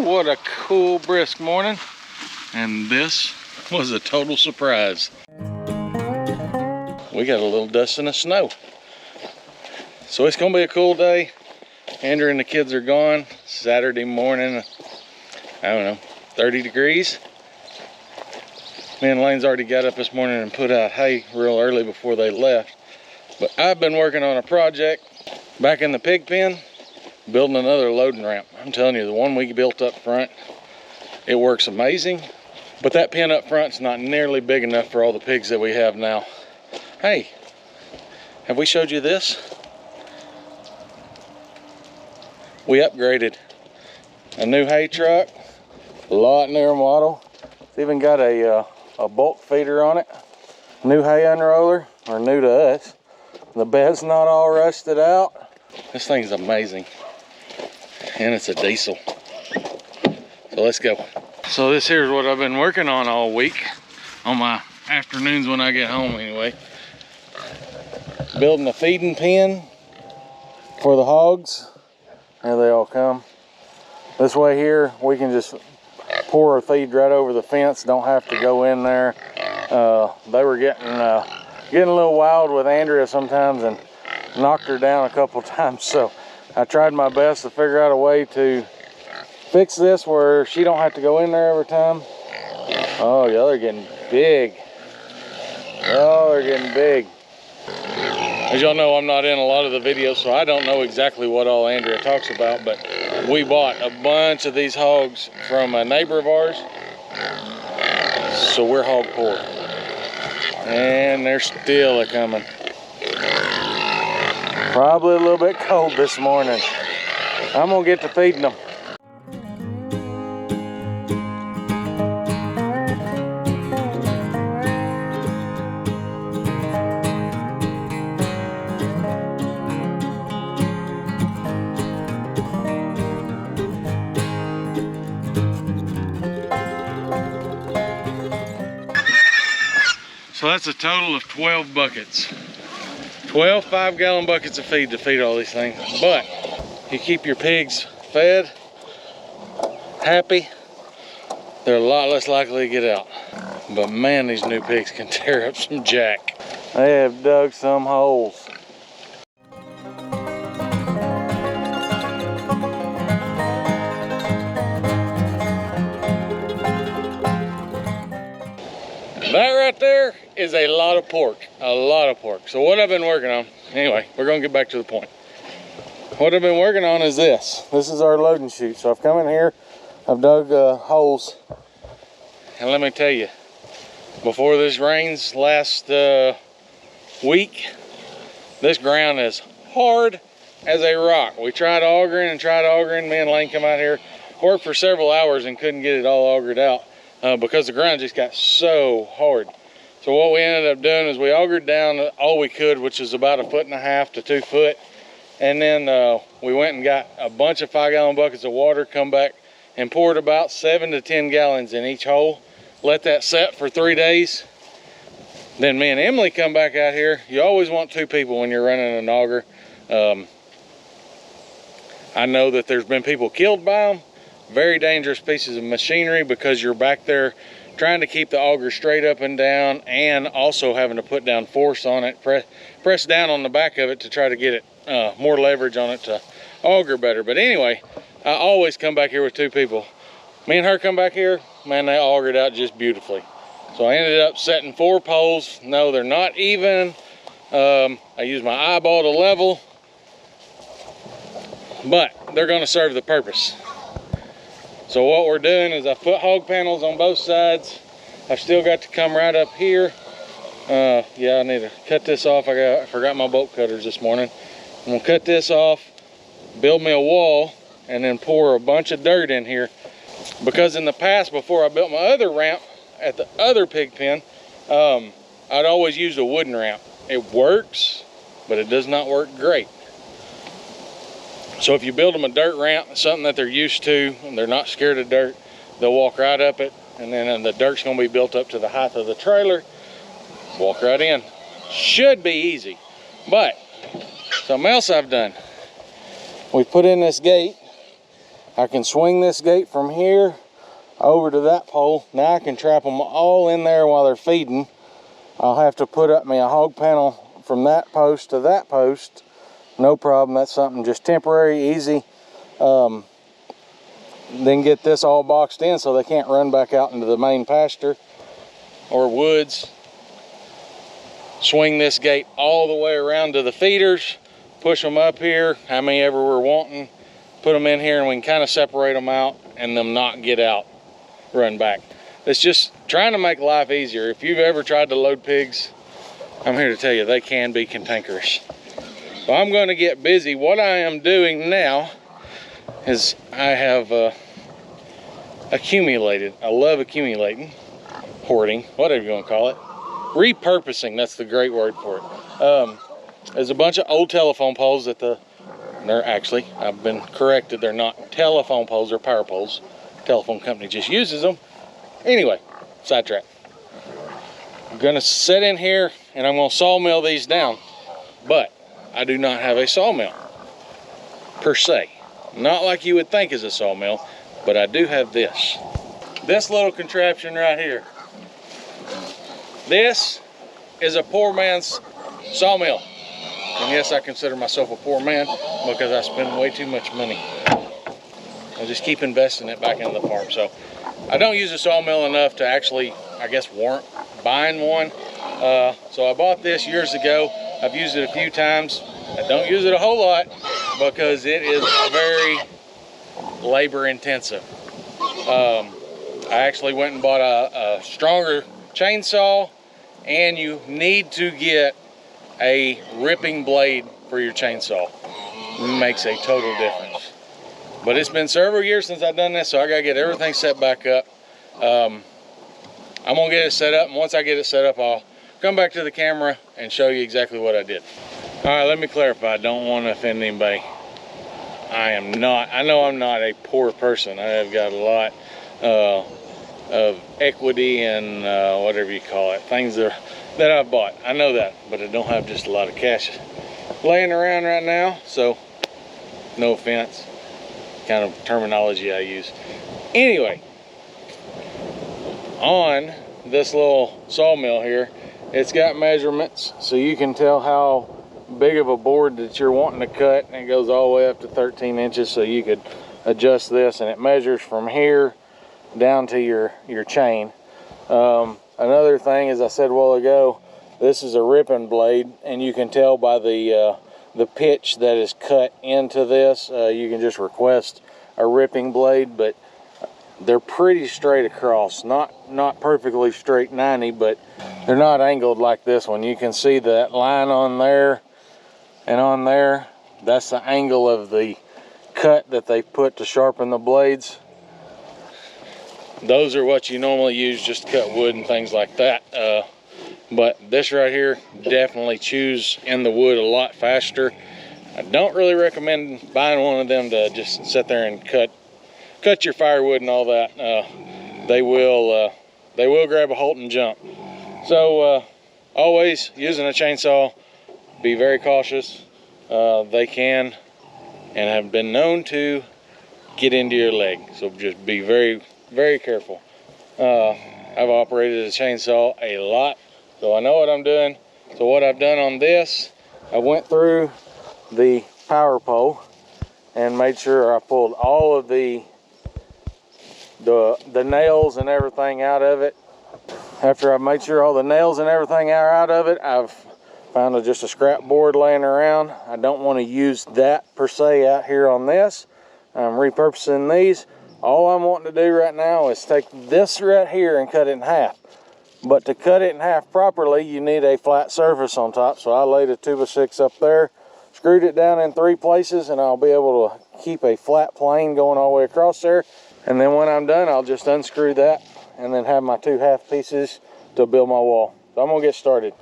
What a cool, brisk morning. And this was a total surprise. We got a little dusting of snow. So it's gonna be a cool day. Andrew and the kids are gone. Saturday morning, I don't know, 30 degrees. Me and Lane's already got up this morning and put out hay real early before they left. But I've been working on a project back in the pig pen, building another loading ramp. I'm telling you, the one we built up front, it works amazing. But that pen up front's not nearly big enough for all the pigs that we have now. Hey, have we showed you this? We upgraded. A new hay truck, a lot newer model. It's even got a bulk feeder on it. New hay unroller, or new to us. The bed's not all rusted out. This thing's amazing. And it's a diesel. So let's go. So this here is what I've been working on all week. On my afternoons when I get home anyway. Building a feeding pen for the hogs. Here they all come. This way here, we can just pour our feed right over the fence. Don't have to go in there. They were getting a little wild with Andrea sometimes and knocked her down a couple times. So I tried my best to figure out a way to fix this where she don't have to go in there every time. Oh yeah, they're getting big. Oh, they're getting big. As y'all know, I'm not in a lot of the videos, so I don't know exactly what all Andrea talks about, but we bought a bunch of these hogs from a neighbor of ours, so we're hog poor. And they're still coming. Probably a little bit cold this morning. I'm gonna get to feeding them. So that's a total of 12 buckets. 12 5-gallon buckets of feed to feed all these things. But you keep your pigs fed, happy, they're a lot less likely to get out. But man, these new pigs can tear up some jack. They have dug some holes. That right there is a lot of pork, So what I've been working on, anyway, we're gonna get back to the point. What I've been working on is this. This is our loading chute. So I've come in here, I've dug holes. And let me tell you, before this rains last week, this ground is hard as a rock. We tried augering. Me and Lane come out here, worked for several hours and couldn't get it all augered out. Because the ground just got so hard. So what we ended up doing is we augered down all we could, which is about 1.5 to 2 foot. And then we went and got a bunch of 5-gallon buckets of water, come back and poured about 7 to 10 gallons in each hole. Let that set for 3 days. Then me and Emily come back out here. You always want 2 people when you're running an auger. I know that there's been people killed by them. Very dangerous pieces of machinery because you're back there trying to keep the auger straight up and down and also having to put down force on it, press down on the back of it to try to get it more leverage on it to auger better. But anyway, I always come back here with 2 people. Me and her come back here, man, they augered out just beautifully. So I ended up setting 4 poles. No, they're not even. I use my eyeball to level, but they're gonna serve the purpose. So what we're doing is I put hog panels on both sides. I've still got to come right up here. Yeah, I need to cut this off. I forgot my bolt cutters this morning. I'm gonna cut this off, build me a wall, and then pour a bunch of dirt in here. Because in the past, before I built my other ramp at the other pig pen, I'd always used a wooden ramp. It works, but it does not work great. So if you build them a dirt ramp, something that they're used to, and they're not scared of dirt, they'll walk right up it, and then the dirt's gonna be built up to the height of the trailer. Walk right in. Should be easy. But something else I've done. We put in this gate, I can swing this gate from here over to that pole. Now I can trap them all in there while they're feeding. I'll have to put up me a hog panel from that post to that post. No problem, that's something just temporary, easy. Then get this all boxed in so they can't run back out into the main pasture or woods. Swing this gate all the way around to the feeders, push them up here, how many ever we're wanting, put them in here, and we can kind of separate them out and them not get out, run back. It's just trying to make life easier. If you've ever tried to load pigs, I'm here to tell you they can be cantankerous. So I'm going to get busy. What I am doing now is I have accumulated. I love accumulating, hoarding, whatever you want to call it. Repurposing, that's the great word for it. There's a bunch of old telephone poles that they're actually, I've been corrected, they're not telephone poles, they're power poles. Telephone company just uses them. Anyway, sidetrack. I'm gonna sit in here and I'm gonna sawmill these down, but I do not have a sawmill per se. Not like you would think is a sawmill, but I do have this. This little contraption right here. This is a poor man's sawmill. And yes, I consider myself a poor man because I spend way too much money. I just keep investing it back into the farm. So I don't use a sawmill enough to actually, I guess, warrant buying one. So I bought this years ago. I've used it a few times. I don't use it a whole lot because it is very labor intensive. I actually went and bought a stronger chainsaw, and you need to get a ripping blade for your chainsaw. It makes a total difference. But it's been several years since I've done this, so I gotta get everything set back up. I'm gonna get it set up, and once I get it set up, I'll come back to the camera and show you exactly what I did. All right, let me clarify. I don't want to offend anybody. I know I'm not a poor person. I have got a lot of equity and whatever you call it, things that I've bought. I know that, but I don't have just a lot of cash laying around right now, so no offense, kind of terminology I use. Anyway, on this little sawmill here, it's got measurements so you can tell how big of a board that you're wanting to cut, and it goes all the way up to 13 inches, so you could adjust this, and it measures from here down to your chain. Another thing, as I said a while ago, this is a ripping blade, and you can tell by the pitch that is cut into this. You can just request a ripping blade, but they're pretty straight across, not perfectly straight 90, but they're not angled like this one. You can see that line on there and on there. That's the angle of the cut that they put to sharpen the blades. Those are what you normally use just to cut wood and things like that. But this right here definitely chews in the wood a lot faster. I don't really recommend buying one of them to just sit there and cut your firewood and all that. They will grab a halt and jump. So always using a chainsaw, be very cautious. They can and have been known to get into your leg, so just be very, very careful. I've operated a chainsaw a lot, so I know what I'm doing. So what I've done on this, I went through the power pole and made sure I pulled all of the nails and everything out of it. After I've made sure all the nails and everything are out of it, I've found just a scrap board laying around. I don't want to use that per se out here on this. I'm repurposing these. All I'm wanting to do right now is take this right here and cut it in half. But to cut it in half properly, you need a flat surface on top. So I laid a 2x6 up there, screwed it down in 3 places, and I'll be able to keep a flat plane going all the way across there. And then when I'm done, I'll just unscrew that and then have my 2 half pieces to build my wall. So I'm gonna get started.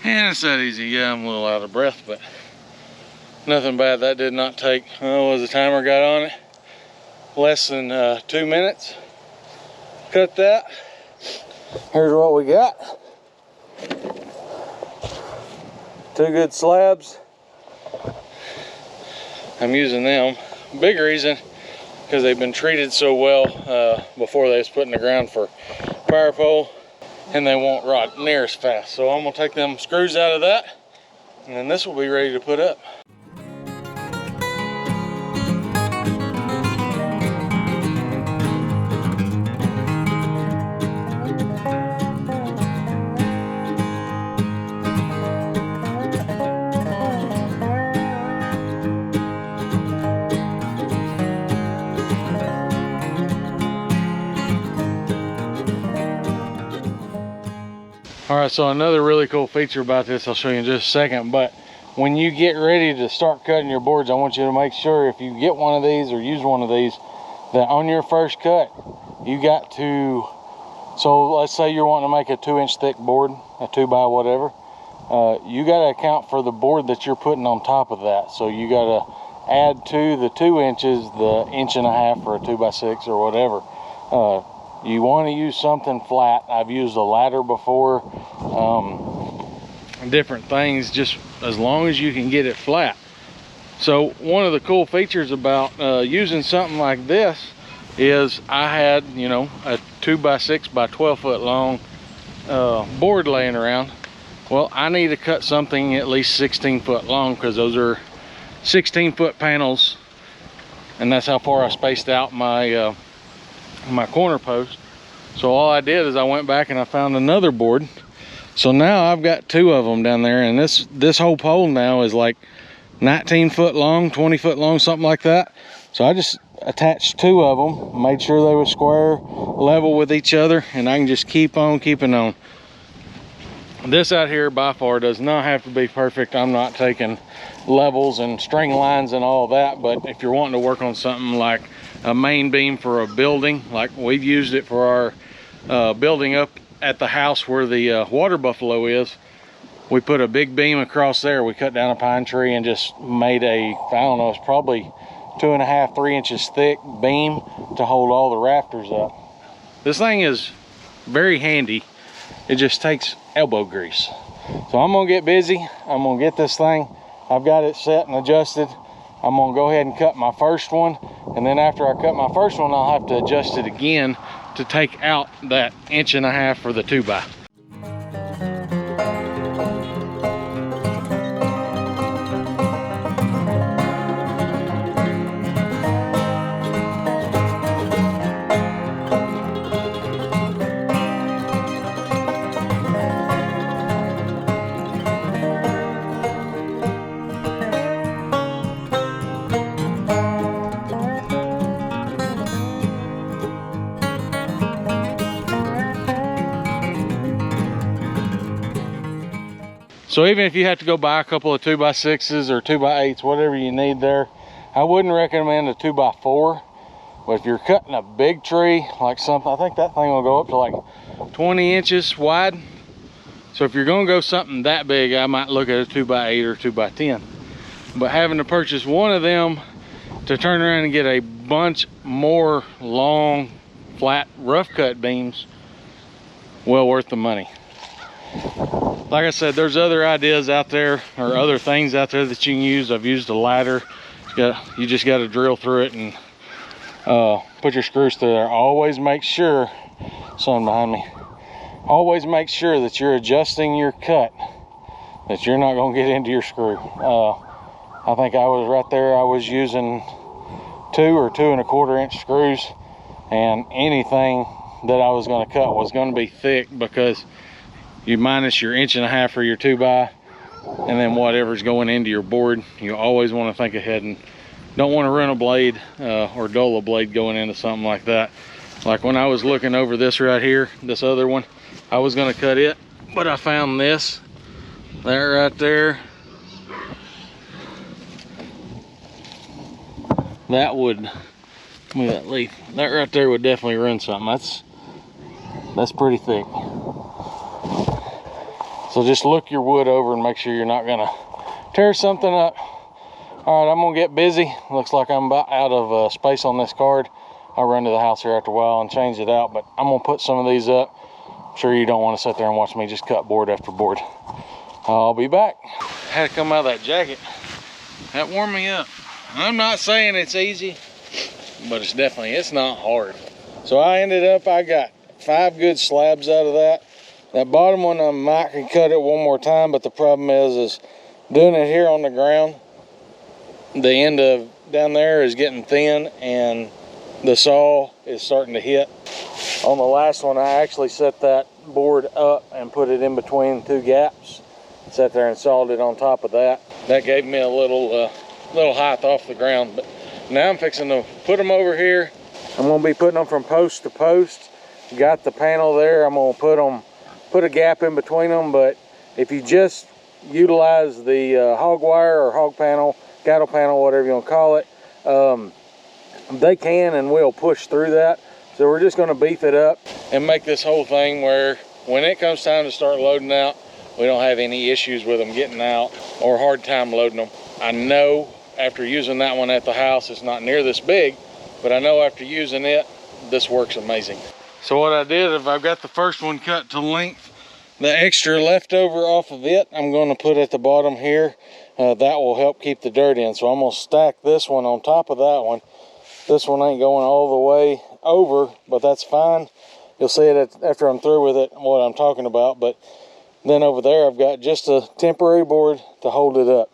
And It's that easy. Yeah, I'm a little out of breath, but nothing bad. That did not take, was the timer got on it? Less than 2 minutes. Cut that. Here's what we got. 2 good slabs. I'm using them. Big reason, because they've been treated so well before they was put in the ground for fire pole, and they won't rot near as fast. So I'm gonna take them screws out of that, and then this will be ready to put up. All right, so another really cool feature about this, I'll show you in just a second, but when you get ready to start cutting your boards, I want you to make sure if you get one of these or use one of these, that on your first cut, you got to, so let's say you're wanting to make a 2-inch thick board, a 2 by whatever, you got to account for the board that you're putting on top of that. So you got to add to the 2 inches, the 1.5 inches for a 2 by 6 or whatever. You want to use something flat. I've used a ladder before, different things, just as long as you can get it flat. So one of the cool features about using something like this is I had, you know, a 2 by 6 by 12 foot long board laying around. Well, I need to cut something at least 16 foot long, because those are 16 foot panels, and that's how far I spaced out my my corner post. So all I did is I went back and I found another board. So now I've got 2 of them down there, and this whole pole now is like 19 foot long, 20 foot long, something like that. So I just attached 2 of them, made sure they were square, level with each other, and I can just keep on keeping on. This out here by far does not have to be perfect. I'm not taking levels and string lines and all that, but if you're wanting to work on something like a main beam for a building, like we've used it for our building up at the house where the water buffalo is, we put a big beam across there. We cut down a pine tree and just made a, I don't know, it's probably 2.5 to 3 inches thick beam to hold all the rafters up. This thing is very handy. It just takes elbow grease. So I'm gonna get busy. I'm gonna get this thing. I've got it set and adjusted. I'm gonna go ahead and cut my first one, and then after I cut my first one, I'll have to adjust it again to take out that 1.5 inches for the 2 by. So even if you have to go buy a couple of 2 by 6s or 2 by 8s, whatever you need there, I wouldn't recommend a 2 by 4. But if you're cutting a big tree, like something, I think that thing will go up to like 20 inches wide. So if you're gonna go something that big, I might look at a 2 by 8 or 2 by 10. But having to purchase one of them to turn around and get a bunch more long, flat, rough cut beams, well worth the money. Like I said, there's other ideas out there, or other things out there that you can use. I've used a ladder. You just got to drill through it and put your screws through there. Always make sure, son behind me, always make sure that you're adjusting your cut, that you're not going to get into your screw. I think I was right there, I was using 2 or 2.25 inch screws, and anything that I was going to cut was going to be thick, because you minus your 1.5 inches for your 2 by, and then whatever's going into your board. You always want to think ahead and don't want to run a blade or dull a blade going into something like that. Like when I was looking over this right here, this other one, I was going to cut it, but I found this, that right there, that would, give me that leaf, that right there would definitely run something. That's pretty thick. So just look your wood over and make sure you're not gonna tear something up. All right, I'm gonna get busy. Looks like I'm about out of space on this card. I'll run to the house here after a while and change it out, but I'm gonna put some of these up. I'm sure you don't want to sit there and watch me just cut board after board. I'll be back. Had to come out of that jacket. That warmed me up. I'm not saying it's easy, but it's not hard. So I got 5 good slabs out of that. That bottom one, I might can cut it one more time, but the problem is doing it here on the ground, the end of down there is getting thin and the saw is starting to hit. On the last one, I actually set that board up and put it in between 2 gaps. Sat there and sawed it on top of that. That gave me a little height off the ground, but now I'm fixing to put them over here. I'm gonna be putting them from post to post. Got the panel there. I'm gonna put a gap in between them, but if you just utilize the hog wire or hog panel, cattle panel, whatever you want to call it, they can and will push through that. So we're just going to beef it up and make this whole thing where when it comes time to start loading out, we don't have any issues with them getting out or hard time loading them. I know after using that one at the house, it's not near this big, but I know after using it, this works amazing. So what I did, if I've got the first one cut to length, the extra leftover off of it, I'm going to put at the bottom here. That will help keep the dirt in. So I'm going to stack this one on top of that one. This one ain't going all the way over, but that's fine. You'll see it after I'm through with it, what I'm talking about. But then over there, I've got just a temporary board to hold it up.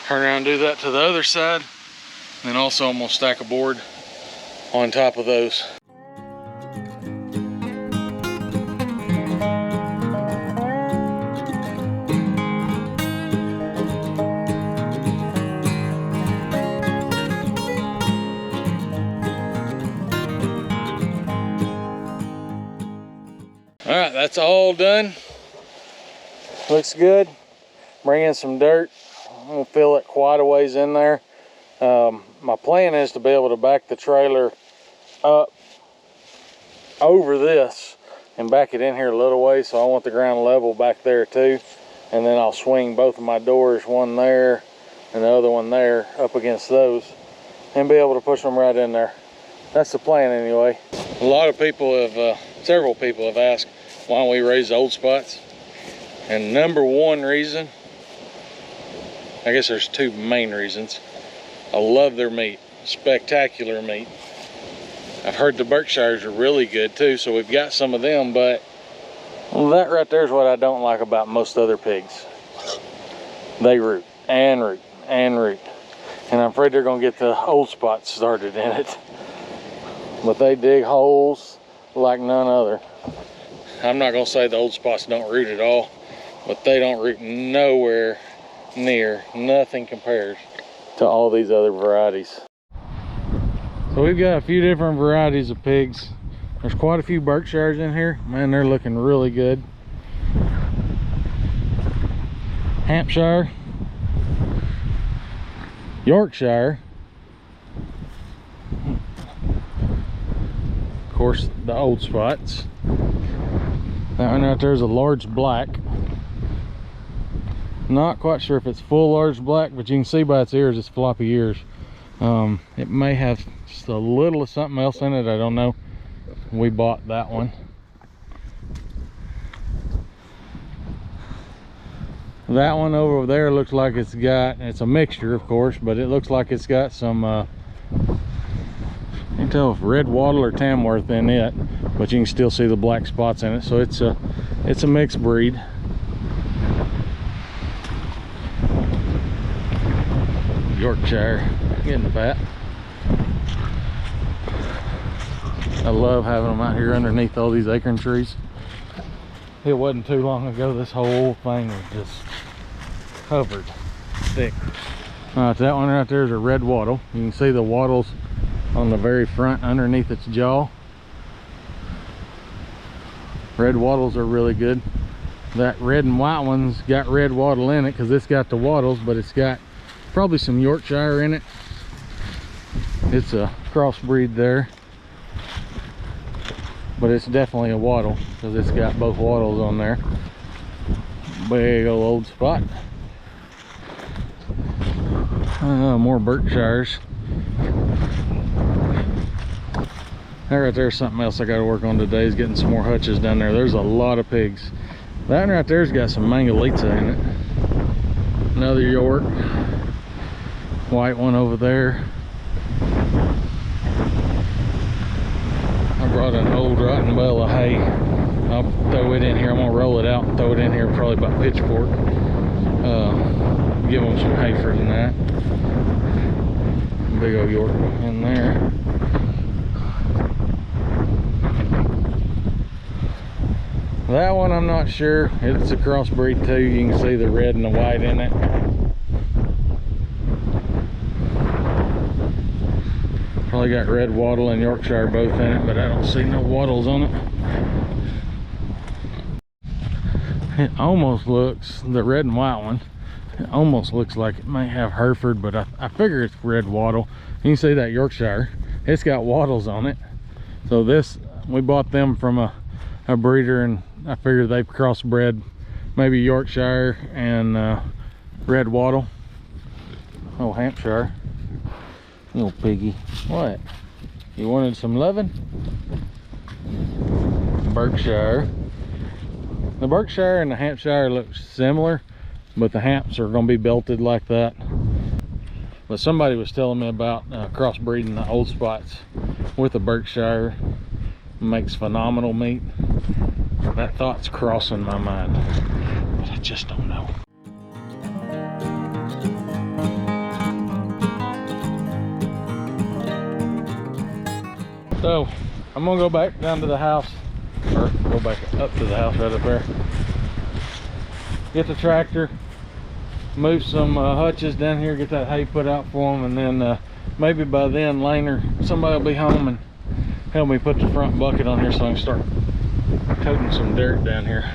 Turn around and do that to the other side. And then also I'm gonna stack a board on top of those. All right, that's all done. Looks good. Bring in some dirt. I'm gonna fill it quite a ways in there. My plan is to be able to back the trailer up over this and back it in here a little way, so I want the ground level back there too. And then I'll swing both of my doors, one there and the other one there, up against those and be able to push them right in there. That's the plan anyway. A lot of people have, several people have asked why don't we raise old spots. And number one reason, I guess there's 2 main reasons. I love their meat, spectacular meat. I've heard the Berkshires are really good too, so we've got some of them, but well, that right there is what I don't like about most other pigs. They root and root and root. And I'm afraid they're gonna get the old spots started in it. But they dig holes like none other. I'm not gonna say the old spots don't root at all, but they don't root nowhere near, nothing compares to all these other varieties. So we've got a few different varieties of pigs. There's quite a few Berkshires in here. Man, they're looking really good. Hampshire, Yorkshire, of course the old spots. That one right there is a large black. Not quite sure if it's full large black, but you can see by its ears, it's floppy ears. It may have just a little of something else in it, I don't know. We bought that one. That one over there looks like it's a mixture, of course, but it looks like it's got some, I can't tell if red wattle or Tamworth in it, but you can still see the black spots in it. So it's a mixed breed. Yorkshire, getting fat. I love having them out here underneath all these acorn trees. It wasn't too long ago this whole thing was just covered thick. All right, that one right there is a red wattle. You can see the wattles on the very front underneath its jaw. Red wattles are really good. That red and white one's got red wattle in it because it's got the wattles, but it's got probably some Yorkshire in it. It's a crossbreed there, but it's definitely a wattle because it's got both wattles on there. Big old spot. More Berkshires. That right there's something else I got to work on today, is getting some more hutches down there. There's a lot of pigs. That right there's got some Mangalitsa in it. Another York. White one over there. I brought an old rotten bale of hay. I'll throw it in here. I'm gonna roll it out and throw it in here probably by pitchfork. Give them some hay for that. Big old York in there. That one I'm not sure. It's a crossbreed too. You can see the red and the white in it. Probably got red wattle and Yorkshire both in it, but I don't see no wattles on it. It almost looks, the red and white one, it almost looks like it may have Hereford, but I figure it's red wattle. You can see that Yorkshire, it's got wattles on it. So this, we bought them from a breeder, and I figured they've crossbred maybe Yorkshire and red wattle. Oh, Hampshire. Little piggy. What? You wanted some loving? Berkshire. The Berkshire and the Hampshire look similar, but the Hamps are going to be belted like that. But somebody was telling me about crossbreeding the old spots with the Berkshire. Makes phenomenal meat. That thought's crossing my mind, but I just don't know. So I'm gonna go back down to the house, or go back up to the house right up there. Get the tractor, move some hutches down here, get that hay put out for them, and then maybe by then Lane or somebody will be home and help me put the front bucket on here so I can start toting some dirt down here.